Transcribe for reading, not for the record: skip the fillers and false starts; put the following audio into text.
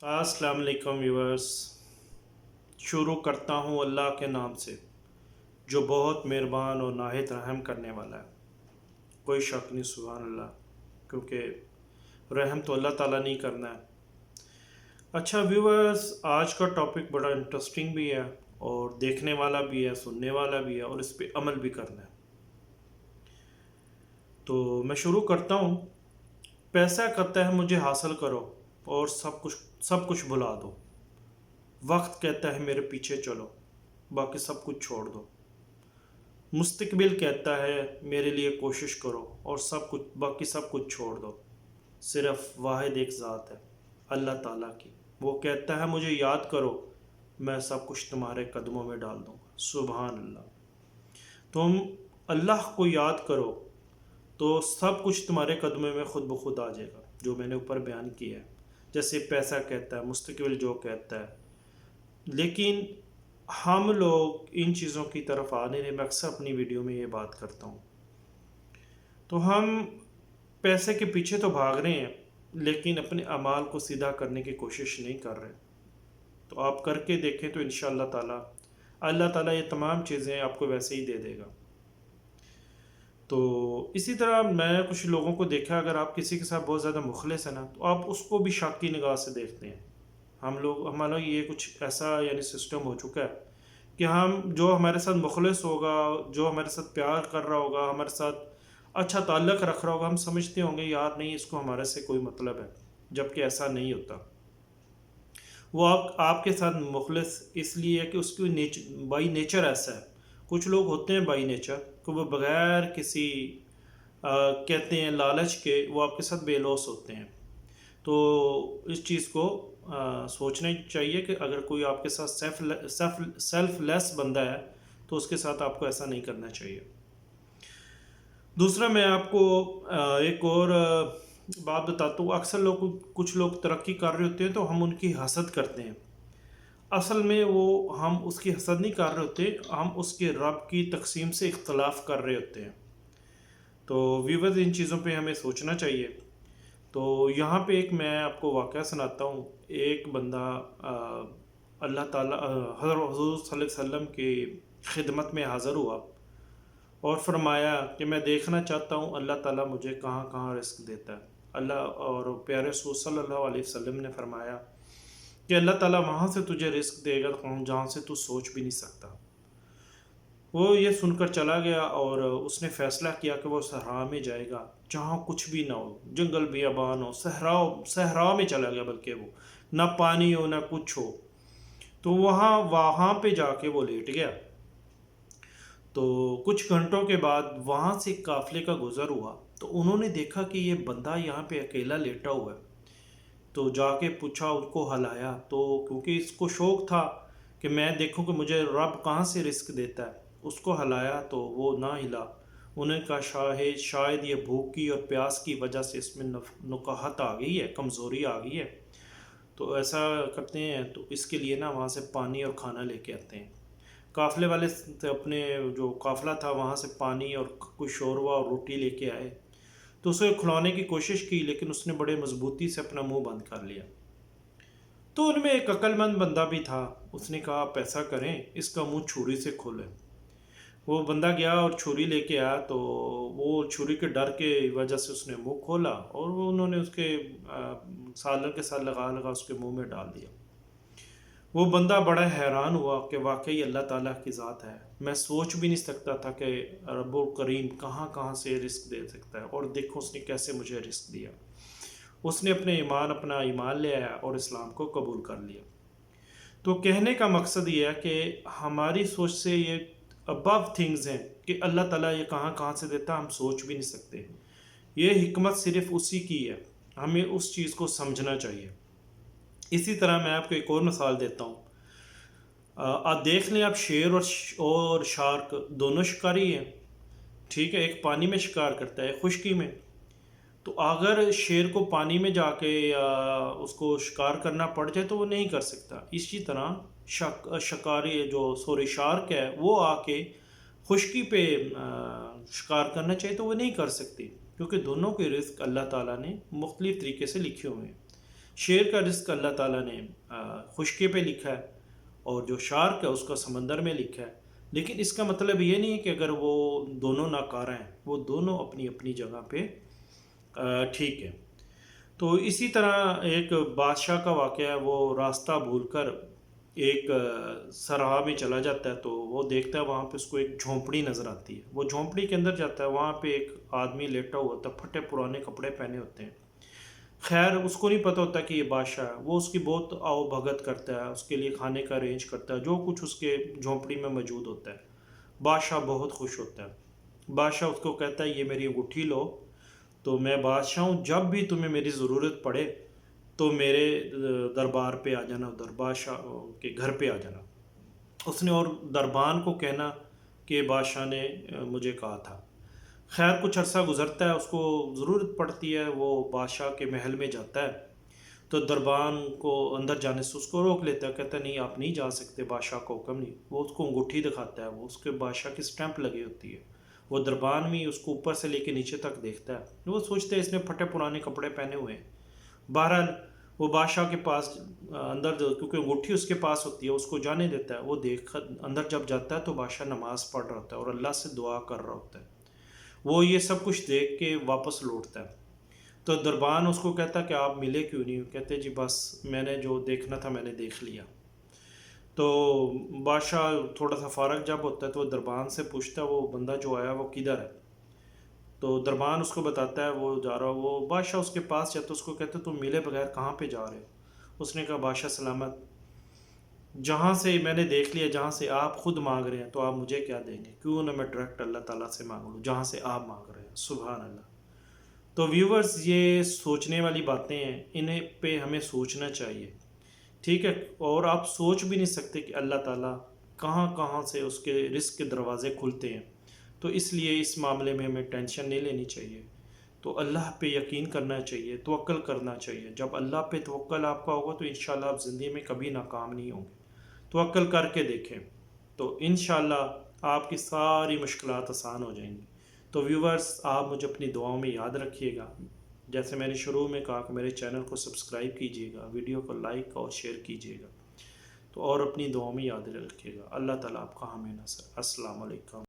अस्सलाम वालेकुम व्यूअर्स। शुरू करता हूँ अल्लाह के नाम से जो बहुत मेहरबान और नाहित रहम करने वाला है। कोई शक नहीं, सुभान अल्लाह, क्योंकि रहम तो अल्लाह ताला ने ही करना है। अच्छा व्यूअर्स, आज का टॉपिक बड़ा इंटरेस्टिंग भी है और देखने वाला भी है, सुनने वाला भी है और इस पे अमल भी करना है। तो मैं शुरू करता हूँ। पैसा कहता है मुझे हासिल करो और सब कुछ भुला दो। वक्त कहता है मेरे पीछे चलो, बाकी सब कुछ छोड़ दो। मुस्तकबिल कहता है मेरे लिए कोशिश करो और बाकी सब कुछ छोड़ दो। सिर्फ वाहिद एक ज़ात है, अल्लाह ताला की। वो कहता है मुझे याद करो, मैं सब कुछ तुम्हारे कदमों में डाल दूँगा। सुभान अल्लाह। तुम अल्लाह को याद करो तो सब कुछ तुम्हारे कदमों में खुद ब खुद आ जाएगा, जो मैंने ऊपर बयान किया है। जैसे पैसा कहता है, मुस्तकबिल जो कहता है। लेकिन हम लोग इन चीज़ों की तरफ आ नहीं रहे। मैं अक्सर अपनी वीडियो में ये बात करता हूँ। तो हम पैसे के पीछे तो भाग रहे हैं, लेकिन अपने अमाल को सीधा करने की कोशिश नहीं कर रहे। तो आप करके देखें तो इंशाअल्लाह ताला अल्लाह ताला ये तमाम चीज़ें आपको वैसे ही दे देगा। तो इसी तरह मैं कुछ लोगों को देखा, अगर आप किसी के साथ बहुत ज़्यादा मुखलिस है ना, तो आप उसको भी शक की निगाह से देखते हैं। हमारा ये कुछ ऐसा यानी सिस्टम हो चुका है कि हम जो हमारे साथ मुखलिस होगा, जो हमारे साथ प्यार कर रहा होगा, हमारे साथ अच्छा ताल्लुक़ रख रहा होगा, हम समझते होंगे यार नहीं, इसको हमारे से कोई मतलब है, जबकि ऐसा नहीं होता। वो आपके साथ मुखलिस इसलिए है कि उसकी बाई नेचर ऐसा है। कुछ लोग होते हैं बाई नेचर कि वो बगैर किसी कहते हैं लालच के वो आपके साथ बेलौस होते हैं। तो इस चीज़ को सोचना चाहिए कि अगर कोई आपके साथ सेल्फलेस बंदा है तो उसके साथ आपको ऐसा नहीं करना चाहिए। दूसरा मैं आपको एक और बात बताता हूँ। अक्सर कुछ लोग तरक्की कर रहे होते हैं तो हम उनकी हसद करते हैं। असल में वो हम उसकी हसद नहीं कर रहे होते, हम उसके रब की तकसीम से इख्तलाफ कर रहे होते हैं। तो व्यूअर्स, इन चीज़ों पे हमें सोचना चाहिए। तो यहाँ पे एक मैं आपको वाक़या सुनाता हूँ। एक बंदा अल्लाह ताला हज़रत हुज़ूर सल्लल्लाहु अलैहि वसल्लम की खिदमत में हाज़िर हुआ और फरमाया कि मैं देखना चाहता हूँ अल्लाह ताला मुझे कहाँ कहाँ रिस्क देता है। अल्लाह और प्यारे रसूल सल्लल्लाहु अलैहि वसल्लम ने फरमाया कि अल्लाह ताला वहाँ से तुझे रिस्क देगा जहाँ से तू सोच भी नहीं सकता। वो ये सुनकर चला गया और उसने फ़ैसला किया कि वो सहरा में जाएगा, जहाँ कुछ भी ना हो, जंगल बियाबान हो, सहरा में चला गया। बल्कि वो ना पानी हो ना कुछ हो। तो वहाँ वहाँ पे जाके वो लेट गया। तो कुछ घंटों के बाद वहाँ से काफ़िले का गुज़र हुआ, तो उन्होंने देखा कि ये बंदा यहाँ पे अकेला लेटा हुआ है। तो जाके पूछा, उनको हलाया, तो क्योंकि इसको शौक़ था कि मैं देखूं कि मुझे रब कहाँ से रिस्क देता है। उसको हलाया तो वो ना हिला। उन्होंने कहा शायद ये भूख की और प्यास की वजह से इसमें नुकाहत आ गई है, कमज़ोरी आ गई है। तो ऐसा करते हैं, तो इसके लिए ना वहाँ से पानी और खाना लेके आते हैं। काफ़िले वाले से अपने जो काफ़िला था वहाँ से पानी और कुछ शोरबा और रोटी लेके आए। तो उसे खिलाने की कोशिश की, लेकिन उसने बड़े मजबूती से अपना मुंह बंद कर लिया। तो उनमें एक अक्लमंद बंदा भी था। उसने कहा आप ऐसा करें, इसका मुंह छुरी से खोलें। वो बंदा गया और छुरी लेके आया, तो वो छुरी के डर के वजह से उसने मुंह खोला और वो उन्होंने उसके सालन के साथ लगा लगा उसके मुंह में डाल दिया। वो बंदा बड़ा हैरान हुआ कि वाकई अल्लाह ताला की ज़ात है। मैं सोच भी नहीं सकता था कि रब्बुल करीम कहाँ कहाँ से रिस्क दे सकता है, और देखो उसने कैसे मुझे रिस्क दिया। उसने अपना ईमान ले आया और इस्लाम को कबूल कर लिया। तो कहने का मकसद ये है कि हमारी सोच से ये अबव थिंग्स हैं कि अल्लाह ताला ये कहाँ कहाँ से देता, हम सोच भी नहीं सकते। ये हिकमत सिर्फ़ उसी की है, हमें उस चीज़ को समझना चाहिए। इसी तरह मैं आपको एक और मिसाल देता हूँ। आप देख लें, आप शेर और शार्क दोनों शिकारी हैं। ठीक है, एक पानी में शिकार करता है, खुश्की में। तो अगर शेर को पानी में जाके उसको शिकार करना पड़ जाए तो वो नहीं कर सकता। इसी तरह शिकारी जो शार्क है, वो आके खुश्की पे शिकार करना चाहिए तो वो नहीं कर सकती, क्योंकि दोनों के रिस्क अल्लाह ताला ने मुख्तलिफ़ तरीके से लिखे हुए हैं। شیر کا رزق اللہ تعالیٰ نے خشکی پہ لکھا ہے، اور جو شارک ہے اس کا سمندر میں لکھا ہے، لیکن اس کا مطلب یہ نہیں ہے کہ اگر وہ دونوں ناکارہ ہیں، وہ دونوں اپنی اپنی جگہ پہ ٹھیک ہے۔ تو اسی طرح ایک بادشاہ کا واقعہ ہے، وہ راستہ بھول کر ایک سراہ میں چلا جاتا ہے، تو وہ دیکھتا ہے وہاں پہ اس کو ایک جھونپڑی نظر آتی ہے، وہ جھونپڑی کے اندر جاتا ہے، وہاں پہ ایک آدمی لیٹا ہوا ہوتا ہے، پھٹے پرانے کپڑے پہنے ہوتے ہیں۔ خیر اس کو نہیں پتہ ہوتا کہ یہ بادشاہ ہے، وہ اس کی بہت آؤ بھگت کرتا ہے، اس کے لیے کھانے کا ارینج کرتا ہے، جو کچھ اس کے جھونپڑی میں موجود ہوتا ہے۔ بادشاہ بہت خوش ہوتا ہے، بادشاہ اس کو کہتا ہے یہ میری انگوٹھی لو، تو میں بادشاہ ہوں، جب بھی تمہیں میری ضرورت پڑے تو میرے دربار پہ آ جانا، بادشاہ کے گھر پہ آ جانا۔ اس نے اور دربان کو کہنا کہ بادشاہ نے مجھے کہا تھا۔ خیر کچھ عرصہ گزرتا ہے، اس کو ضرورت پڑتی ہے، وہ بادشاہ کے محل میں جاتا ہے، تو دربان کو اندر جانے سے اس کو روک لیتا ہے، کہتا ہے نہیں آپ نہیں جا سکتے، بادشاہ کا حکم نہیں۔ وہ اس کو انگوٹھی دکھاتا ہے، وہ اس کے بادشاہ کی سٹیمپ لگی ہوتی ہے۔ وہ دربان بھی اس کو اوپر سے لے کے نیچے تک دیکھتا ہے، وہ سوچتا ہے اس نے پھٹے پرانے کپڑے پہنے ہوئے ہیں۔ بہرحال وہ بادشاہ کے پاس اندر کیونکہ انگوٹھی اس کے پاس ہوتی ہے، اس کو جانے دیتا ہے۔ وہ دیکھ اندر جب جاتا ہے تو بادشاہ نماز پڑھ رہا ہوتا ہے اور اللہ سے دعا کر رہا ہوتا ہے۔ وہ یہ سب کچھ دیکھ کے واپس لوٹتا ہے، تو دربان اس کو کہتا کہ آپ ملے کیوں نہیں؟ کہتے جی بس میں نے جو دیکھنا تھا میں نے دیکھ لیا۔ تو بادشاہ تھوڑا سا فارغ جب ہوتا ہے تو وہ دربان سے پوچھتا ہے وہ بندہ جو آیا وہ کدھر ہے؟ تو دربان اس کو بتاتا ہے وہ جا رہا، وہ بادشاہ اس کے پاس جاتا ہے، اس کو کہتا ہے تم ملے بغیر کہاں پہ جا رہے ہو؟ اس نے کہا بادشاہ سلامت، جہاں سے میں نے دیکھ لیا، جہاں سے آپ خود مانگ رہے ہیں تو آپ مجھے کیا دیں گے؟ کیوں نہ میں ڈائریکٹ اللہ تعالیٰ سے مانگ لوں جہاں سے آپ مانگ رہے ہیں۔ سبحان اللہ۔ تو ویورز یہ سوچنے والی باتیں ہیں، انہیں پہ ہمیں سوچنا چاہیے، ٹھیک ہے؟ اور آپ سوچ بھی نہیں سکتے کہ اللہ تعالیٰ کہاں کہاں سے اس کے رزق کے دروازے کھلتے ہیں، تو اس لیے اس معاملے میں ہمیں ٹینشن نہیں لینی چاہیے، تو اللہ پہ یقین کرنا چاہیے، توکل کرنا چاہیے۔ جب اللہ پہ توکل آپ کا ہوگا تو انشاءاللہ آپ زندگی میں کبھی ناکام نہیں ہوں گے۔ توکل کر کے دیکھیں تو انشاءاللہ آپ کی ساری مشکلات آسان ہو جائیں گی۔ تو ویورز آپ مجھے اپنی دعاؤں میں یاد رکھیے گا، جیسے میں نے شروع میں کہا کہ میرے چینل کو سبسکرائب کیجیے گا، ویڈیو کو لائک اور شیئر کیجیے گا، تو اور اپنی دعاؤں میں یاد رکھیے گا۔ اللہ تعالیٰ آپ کا حامی ناصر۔ السلام علیکم۔